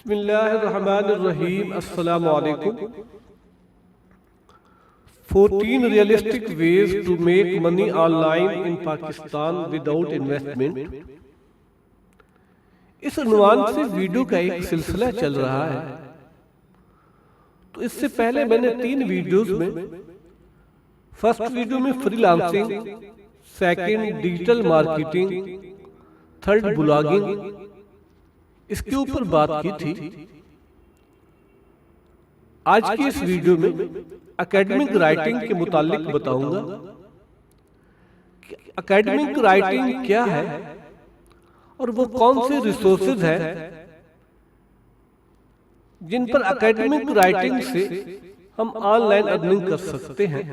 बिस्मिल्लाहिर्रहमानिर्रहीम। अस्सलामु अलैकुम। 14 realistic ways to make money online in Pakistan without investment। इस उन्वान से वीडियो का एक सिलसिला चल रहा है। तो इससे पहले मैंने 3 वीडियोस में, फर्स्ट वीडियो में freelancing, second digital marketing, third blogging, इसके ऊपर बात की थी। आज की इस वीडियो में एकेडमिक राइटिंग के मुतालिक बताऊंगा कि एकेडमिक राइटिंग क्या है और वो कौन से रिसोर्सेज हैं जिन पर एकेडमिक राइटिंग से हम ऑनलाइन अर्निंग कर सकते हैं।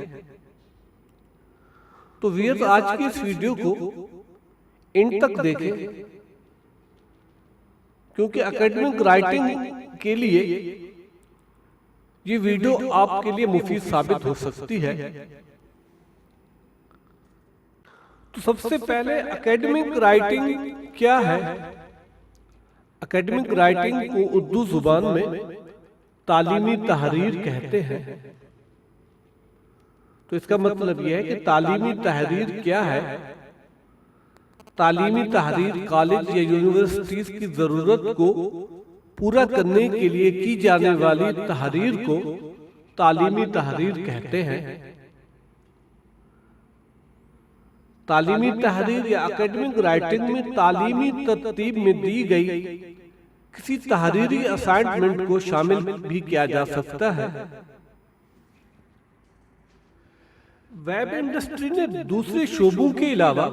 तो व्यूअर्स, आज की इस वीडियो को एंड तक देखें, क्योंकि एकेडमिक राइटिंग के लिए ये वीडियो आपके लिए मुफीद साबित हो सकती है। तो सबसे पहले एकेडमिक राइटिंग क्या है? एकेडमिक राइटिंग को उर्दू जुबान में तालीमी तहरीर कहते हैं। तो इसका मतलब यह है कि तालीमी तहरीर क्या है? तालीमी तहरीर कॉलेज या यूनिवर्सिटीज की जरूरत को पूरा करने के लिए की जाने वाली तहरीर को तालीमी तहरीर कहते हैं। तालीमी तहरीर या एकेडमिक राइटिंग में तालीमी तरतीब में दी गई किसी तहरीरी असाइनमेंट को शामिल भी किया जा सकता है। वेब इंडस्ट्री ने दूसरे शोबों के अलावा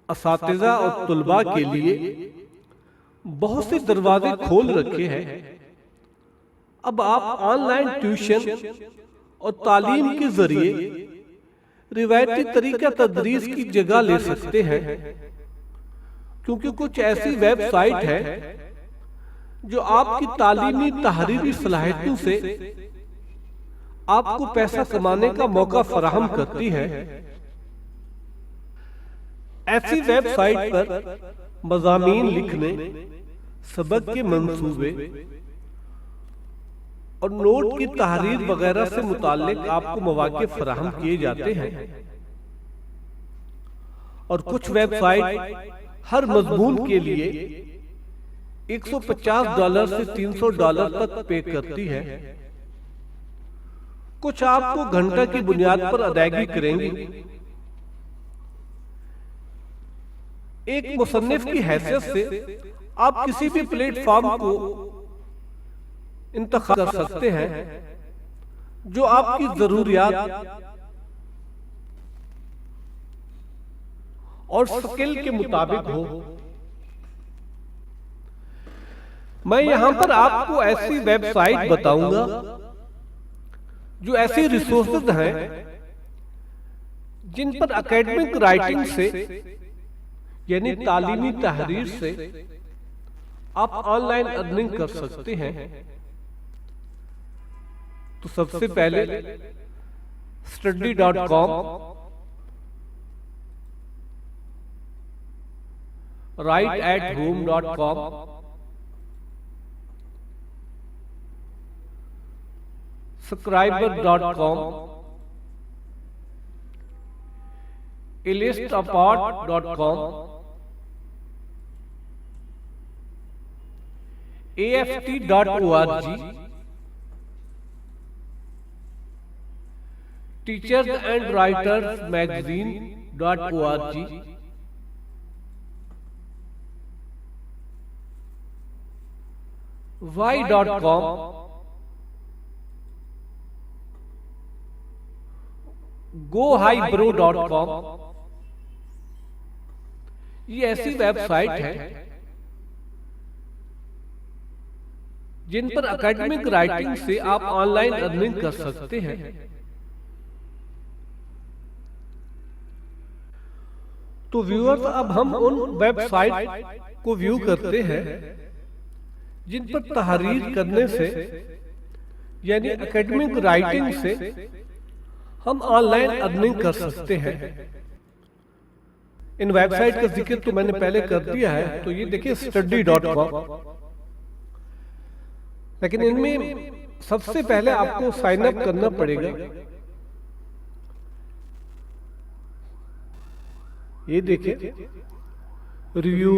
असातिज़ा और तुलबा के लिए बहुत से दरवाजे खोल रखे हैं। अब आप ऑनलाइन ट्यूशन और तालीम के जरिए रिवायती तरीका तदरीस की जगह ले सकते हैं, क्योंकि कुछ ऐसी वेबसाइट है जो आपकी तालीमी तहरीरी सलाहियतों से आपको पैसा कमाने का मौका फराहम करती है। ऐसी वेबसाइट पर मज़ामीन लिखने, सबक के मंसूबे और नोट की तहरीर वगैरह से मुताल्लिक आपको मौके फराहम किए जाते हैं। और कुछ वेबसाइट हर मजमून के लिए $150 से $300 तक पे करती है। कुछ आपको घंटा की बुनियाद पर अदायगी करेंगी। एक मुसन्निफ की हैसियत से आप किसी भी प्लेटफॉर्म को इंतखाब कर सकते हैं जो आपकी जरूरियात और स्किल के मुताबिक हो। मैं यहां पर आपको ऐसी वेबसाइट बताऊंगा जो ऐसी रिसोर्सेज हैं जिन पर एकेडमिक राइटिंग से यानी तालीमी तहरीर से आप ऑनलाइन अर्निंग कर सकते हैं। तो सबसे पहले study.com, writeathome.com, scriber.com, ilistapart.com, aft.org, teachers and writers magazine.org, y.com, gohighbro.com। ये ऐसी वेबसाइट है जिन पर एकेडमिक राइटिंग से आप ऑनलाइन अर्निंग कर सकते हैं। तो व्यूअर्स, अब हम उन वेबसाइट को व्यू करते हैं जिन पर तहरीर करने से यानी एकेडमिक राइटिंग से हम ऑनलाइन अर्निंग कर सकते हैं। इन वेबसाइट का जिक्र तो मैंने पहले कर दिया है। तो ये देखिए study.com, लेकिन इनमें सबसे पहले आपको साइन अप करना पड़ेगा। ये देखिए, रिव्यू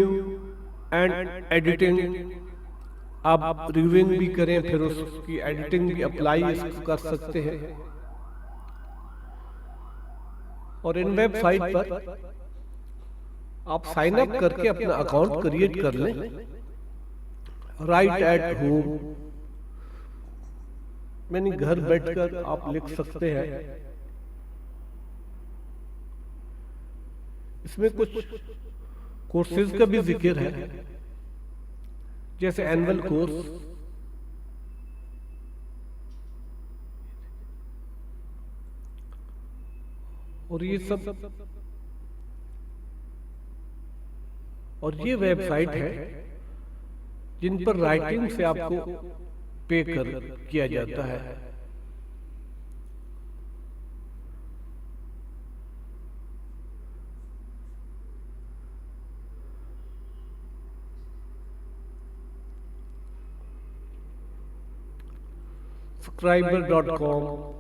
एंड एडिटिंग, आप रिव्यूइंग भी करें, फिर उसकी एडिटिंग भी अप्लाई कर सकते हैं। और इन वेबसाइट पर आप साइन अप करके अपना अकाउंट क्रिएट कर लें। राइट एट होम, यानी घर बैठकर आप लिख सकते हैं। इसमें कुछ कोर्सेज का भी जिक्र है, जैसे एनुअल कोर्स, और ये सब, और ये वेबसाइट है जिन पर राइटिंग से आपको पे किया जाता है। subscriber.com,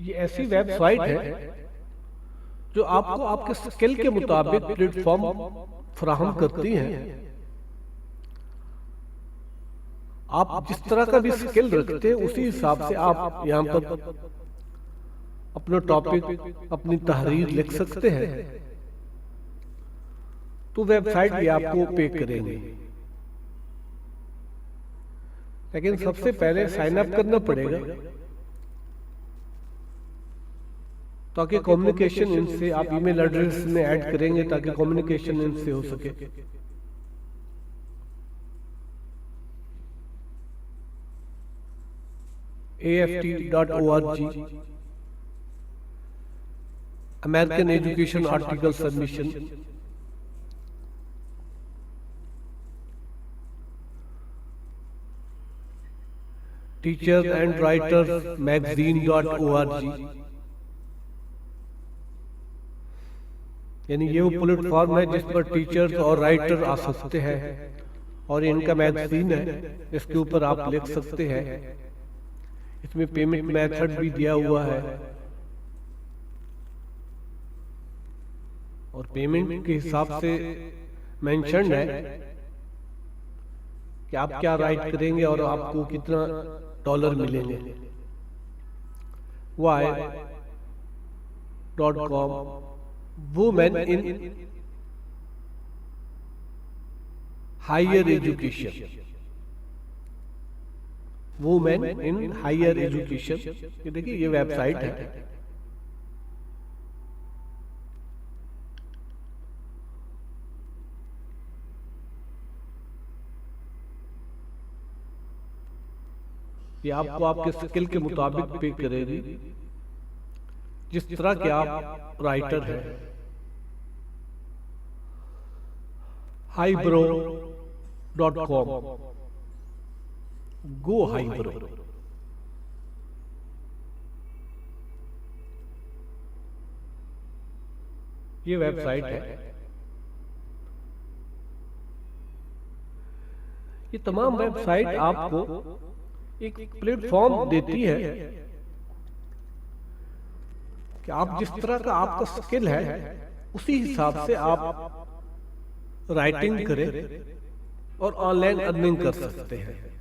ये ऐसी वेबसाइट है जो आपको आपके स्किल के मुताबिक प्लेटफॉर्म फराहम करती हैं। आप जिस तरह का भी स्किल रखते हैं उसी हिसाब से आप यहाँ पर अपना टॉपिक, अपनी तहरीर लिख सकते हैं। तो वेबसाइट भी आपको पे करेंगे, लेकिन सबसे पहले साइन अप करना पड़ेगा ताकि कम्युनिकेशन इनसे, आप ईमेल एड्रेस में ऐड करेंगे ताकि कम्युनिकेशन इनसे हो सके। AFT.org, American education article submission, teachers and writers magazine, यानी ये वो प्लेटफॉर्म है जिस पर टीचर्स और राइटर आ सकते हैं, और इनका मैगजीन है, इसके ऊपर आप लिख सकते हैं। इसमें पेमेंट मेथड भी दिया हुआ है, और पेमेंट के हिसाब से मेंशन है कि आप क्या राइट करेंगे और आपको कितना डॉलर मिलेंगे। y.com, women in higher education, women in higher education, ये देखिए ये वेबसाइट है। ये आपको आपके स्किल के मुताबिक पे करेगी, जिस तरह के आप राइटर हैं। highbrow.com, गो हाईब्रो, ये वेबसाइट है। ये तमाम वेबसाइट आपको एक प्लेटफॉर्म देती है कि आप जिस तरह का आपका स्किल है उसी हिसाब से आप राइटिंग करें और ऑनलाइन अर्निंग कर सकते हैं।